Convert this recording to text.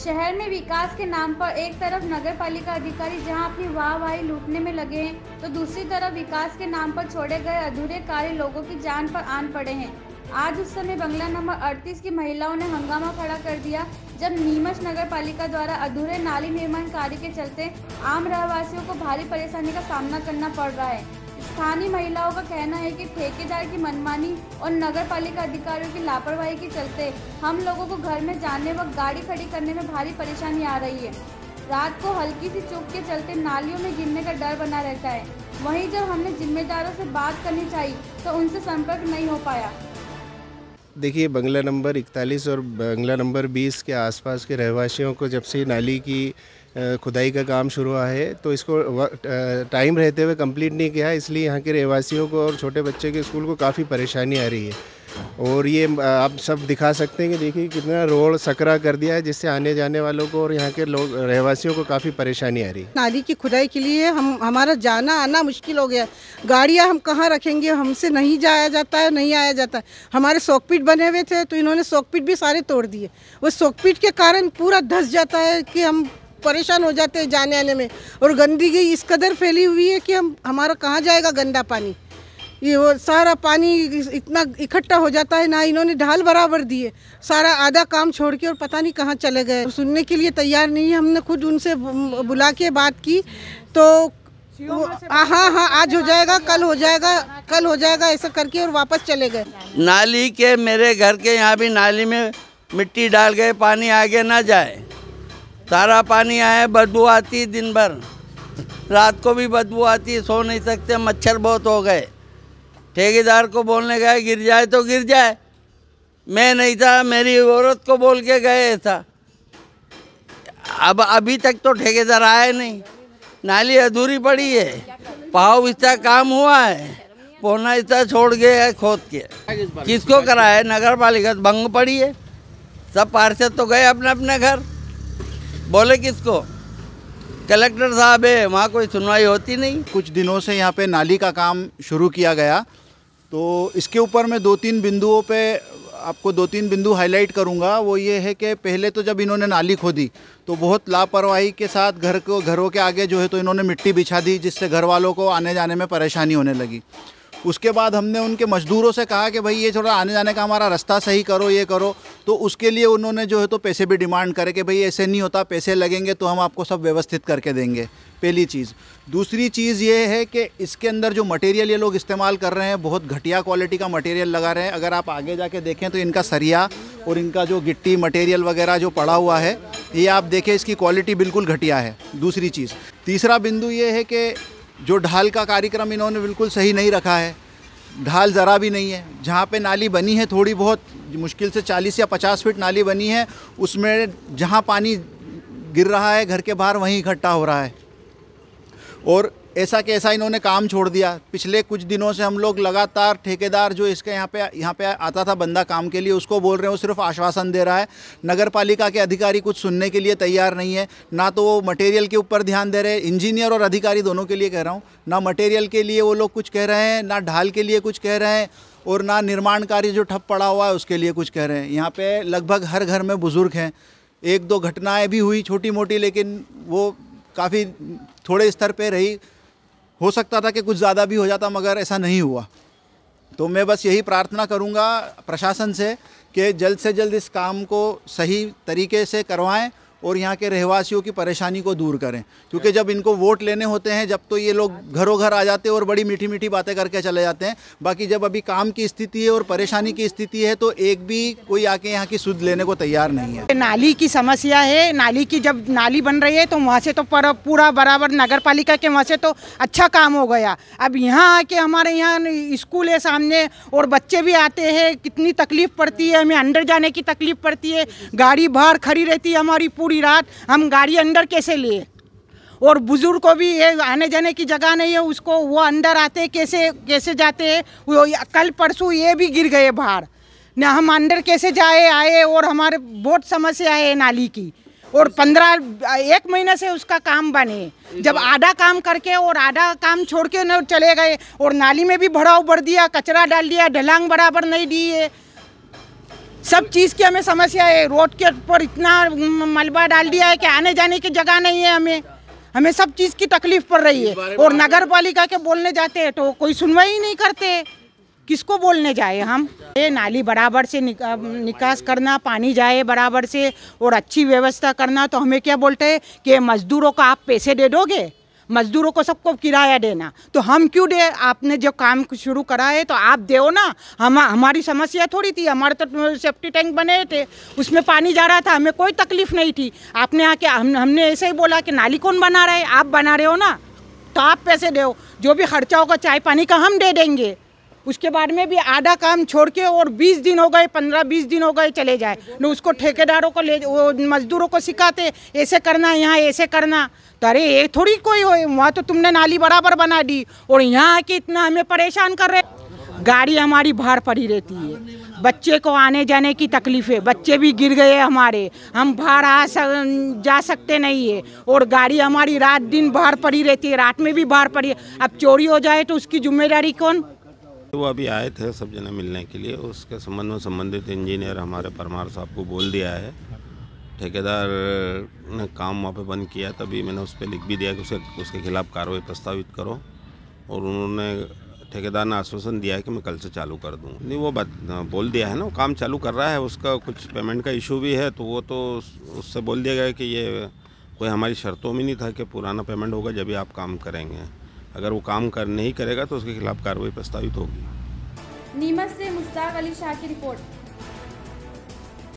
शहर में विकास के नाम पर एक तरफ नगर पालिका अधिकारी जहां अपनी वाहवाही लूटने में लगे हैं, तो दूसरी तरफ विकास के नाम पर छोड़े गए अधूरे कार्य लोगों की जान पर आन पड़े हैं। आज उस समय बंगला नंबर 38 की महिलाओं ने हंगामा खड़ा कर दिया, जब नीमच नगर पालिका द्वारा अधूरे नाली निर्माण कार्य के चलते आम रहवासियों को भारी परेशानी का सामना करना पड़ रहा है। स्थानीय महिलाओं का कहना है कि ठेकेदार की मनमानी और नगर पालिका अधिकारियों की लापरवाही के चलते हम लोगों को घर में जाने व गाड़ी खड़ी करने में भारी परेशानी आ रही है। रात को हल्की सी चूक के चलते नालियों में गिरने का डर बना रहता है। वहीं जब हमने जिम्मेदारों से बात करनी चाहिए तो उनसे संपर्क नहीं हो पाया। देखिए, बंगला नंबर 41 और बंगला नंबर 20 के आसपास के रहवासियों को जब से नाली की खुदाई का काम शुरू हुआ है तो इसको टाइम रहते हुए कंप्लीट नहीं किया, इसलिए यहाँ के रहवासियों को और छोटे बच्चे के स्कूल को काफ़ी परेशानी आ रही है। और ये आप सब दिखा सकते हैं कि देखिए कितना रोड सकरा कर दिया है, जिससे आने जाने वालों को और यहाँ के लोग रहवासियों को काफ़ी परेशानी आ रही है। नाली की खुदाई के लिए हमारा जाना आना मुश्किल हो गया। गाड़ियाँ हम कहाँ रखेंगे, हमसे नहीं जाया जाता है, नहीं आया जाता है। हमारे सोकपीट बने हुए थे तो इन्होंने सोकपीट भी सारे तोड़ दिए। वो सोकपीट के कारण पूरा धंस जाता है कि हम परेशान हो जाते हैं जाने आने में। और गंदगी इस कदर फैली हुई है कि हमारा कहाँ जाएगा गंदा पानी। ये वो सारा पानी इतना इकट्ठा हो जाता है, ना इन्होंने ढाल बराबर दिए, सारा आधा काम छोड़ के और पता नहीं कहाँ चले गए। सुनने के लिए तैयार नहीं है। हमने खुद उनसे बुला के बात की तो हाँ आज हो जाएगा, कल हो जाएगा ऐसा करके और वापस चले गए। नाली के मेरे घर के यहाँ भी नाली में मिट्टी डाल गए, पानी आगे ना जाए। सारा पानी आया, बदबू आती दिन भर, रात को भी बदबू आती, सो नहीं सकते, मच्छर बहुत हो गए। ठेकेदार को बोलने गए गिर जाए तो गिर जाए, मैं नहीं था, मेरी औरत को बोल के गए था। अब अभी तक तो ठेकेदार आया नहीं। नाली अधूरी पड़ी है, पाव हिस्सा काम हुआ है, पौना हिस्सा छोड़ गए है खोद के। किसको करा है? नगर पालिका भंग पड़ी है। सब पार्षद तो गए अपने अपने घर, बोले किसको? कलेक्टर साहब है, वहाँ कोई सुनवाई होती नहीं। कुछ दिनों से यहाँ पे नाली का काम शुरू किया गया, तो इसके ऊपर मैं 2-3 बिंदुओं पे आपको 2-3 बिंदु हाईलाइट करूँगा। वो ये है कि पहले तो जब इन्होंने नाली खोदी तो बहुत लापरवाही के साथ घरों के आगे जो है तो इन्होंने मिट्टी बिछा दी, जिससे घर वालों को आने जाने में परेशानी होने लगी। उसके बाद हमने उनके मजदूरों से कहा कि भाई ये थोड़ा आने जाने का हमारा रास्ता सही करो, ये करो। तो उसके लिए उन्होंने जो है तो पैसे भी डिमांड करे कि भाई ऐसे नहीं होता, पैसे लगेंगे तो हम आपको सब व्यवस्थित करके देंगे। पहली चीज़। दूसरी चीज़ ये है कि इसके अंदर जो मटेरियल ये लोग इस्तेमाल कर रहे हैं, बहुत घटिया क्वालिटी का मटेरियल लगा रहे हैं। अगर आप आगे जाके देखें तो इनका सरिया और इनका जो गिट्टी मटेरियल वगैरह जो पड़ा हुआ है, ये आप देखें इसकी क्वालिटी बिल्कुल घटिया है। दूसरी चीज़। तीसरा बिंदु ये है कि जो ढाल का कार्यक्रम इन्होंने बिल्कुल सही नहीं रखा है। ढाल ज़रा भी नहीं है। जहाँ पे नाली बनी है थोड़ी बहुत मुश्किल से 40 या 50 फीट नाली बनी है, उसमें जहाँ पानी गिर रहा है घर के बाहर वहीं इकट्ठा हो रहा है। और ऐसा कि ऐसा इन्होंने काम छोड़ दिया। पिछले कुछ दिनों से हम लोग लगातार ठेकेदार जो इसके यहाँ पे आता था बंदा काम के लिए, उसको बोल रहे हैं, वो सिर्फ आश्वासन दे रहा है। नगर पालिका के अधिकारी कुछ सुनने के लिए तैयार नहीं है। ना तो वो मटेरियल के ऊपर ध्यान दे रहे हैं, इंजीनियर और अधिकारी दोनों के लिए कह रहा हूँ। ना मटेरियल के लिए वो लोग कुछ कह रहे हैं, ना ढाल के लिए कुछ कह रहे हैं, और ना निर्माण कार्य जो ठप पड़ा हुआ है उसके लिए कुछ कह रहे हैं। यहाँ पे लगभग हर घर में बुज़ुर्ग हैं। 1-2 घटनाएँ भी हुई छोटी मोटी, लेकिन वो काफ़ी थोड़े स्तर पे रही। हो सकता था कि कुछ ज़्यादा भी हो जाता, मगर ऐसा नहीं हुआ। तो मैं बस यही प्रार्थना करूंगा प्रशासन से कि जल्द से जल्द इस काम को सही तरीके से करवाएं और यहाँ के रहवासियों की परेशानी को दूर करें। क्योंकि जब इनको वोट लेने होते हैं, जब तो ये लोग घरों घर आ जाते हैं और बड़ी मीठी मीठी बातें करके चले जाते हैं। बाकी जब अभी काम की स्थिति है और परेशानी की स्थिति है तो एक भी कोई आके यहाँ की सुध लेने को तैयार नहीं है। नाली की समस्या है। नाली की जब नाली बन रही है तो वहाँ से तो पूरा बराबर नगर पालिका के वहाँ से तो अच्छा काम हो गया। अब यहाँ आके हमारे यहाँ स्कूल है सामने और बच्चे भी आते हैं, कितनी तकलीफ पड़ती है, हमें अंदर जाने की तकलीफ पड़ती है। गाड़ी बाहर खड़ी रहती है हमारी पूरी रात, हम गाड़ी अंदर कैसे लिए? और बुजुर्ग को भी ये आने जाने की जगह नहीं है, उसको वो अंदर आते कैसे जाते हैं। वो कल परसों ये भी गिर गए बाहर ना, हम अंदर कैसे जाए आए। और हमारे बहुत समस्या है नाली की। और 1 महीने से उसका काम बने, जब आधा काम करके और आधा काम छोड़ के न चले गए। और नाली में भी भराव भर दिया, कचरा डाल दिया, ढलांग बराबर नहीं दी है। सब चीज़ की हमें समस्या है। रोड के ऊपर इतना मलबा डाल दिया है कि आने जाने की जगह नहीं है। हमें सब चीज़ की तकलीफ पड़ रही है। और नगर पालिका के बोलने जाते हैं तो कोई सुनवाई ही नहीं करते। किसको बोलने जाए हम? ये नाली बराबर से निकास करना, पानी जाए बराबर से और अच्छी व्यवस्था करना। तो हमें क्या बोलते हैं कि मजदूरों को आप पैसे दे दोगे, मजदूरों को सबको किराया देना। तो हम क्यों दे? आपने जो काम शुरू करा है तो आप दो ना। हमारी समस्या थोड़ी थी। हमारे तो सेफ्टी टैंक बने थे, उसमें पानी जा रहा था, हमें कोई तकलीफ नहीं थी। आपने आके हमने ऐसे ही बोला कि नाली कौन बना रहा है? आप बना रहे हो ना, तो आप पैसे दो। जो भी खर्चा होगा चाय पानी का हम दे देंगे। उसके बाद में भी आधा काम छोड़ के और 20 दिन हो गए, 15-20 दिन हो गए चले जाए न, उसको ठेकेदारों को ले, वो मजदूरों को सिखाते ऐसे करना, यहाँ ऐसे करना। तो अरे ये थोड़ी कोई हो, वहाँ तो तुमने नाली बराबर बना दी और यहाँ आके इतना हमें परेशान कर रहे। गाड़ी हमारी बाहर पड़ी रहती है, बच्चे को आने जाने की तकलीफ है। बच्चे भी गिर गए हमारे, हम बाहर जा सकते नहीं है। और गाड़ी हमारी रात दिन बाहर पड़ी रहती है, रात में भी बाहर पड़ी है। अब चोरी हो जाए तो उसकी जिम्मेदारी कौन? वो अभी आए थे सब जने मिलने के लिए, उसके संबंध में संबंधित इंजीनियर हमारे परमार साहब को बोल दिया है। ठेकेदार ने काम वहाँ पे बंद किया, तभी मैंने उस पर लिख भी दिया कि उसके खिलाफ़ कार्रवाई प्रस्तावित करो। और उन्होंने ठेकेदार ने आश्वासन दिया है कि मैं कल से चालू कर दूँ। नहीं, वो बात बोल दिया है ना, वो काम चालू कर रहा है। उसका कुछ पेमेंट का इशू भी है, तो वो तो उससे बोल दिया गया कि ये कोई हमारी शर्तों में नहीं था कि पुराना पेमेंट होगा जब भी आप काम करेंगे। अगर वो काम नहीं करेगा तो उसके खिलाफ कार्रवाई प्रस्तावित होगी। नीमच से मुश्ताक अली शाह की रिपोर्ट।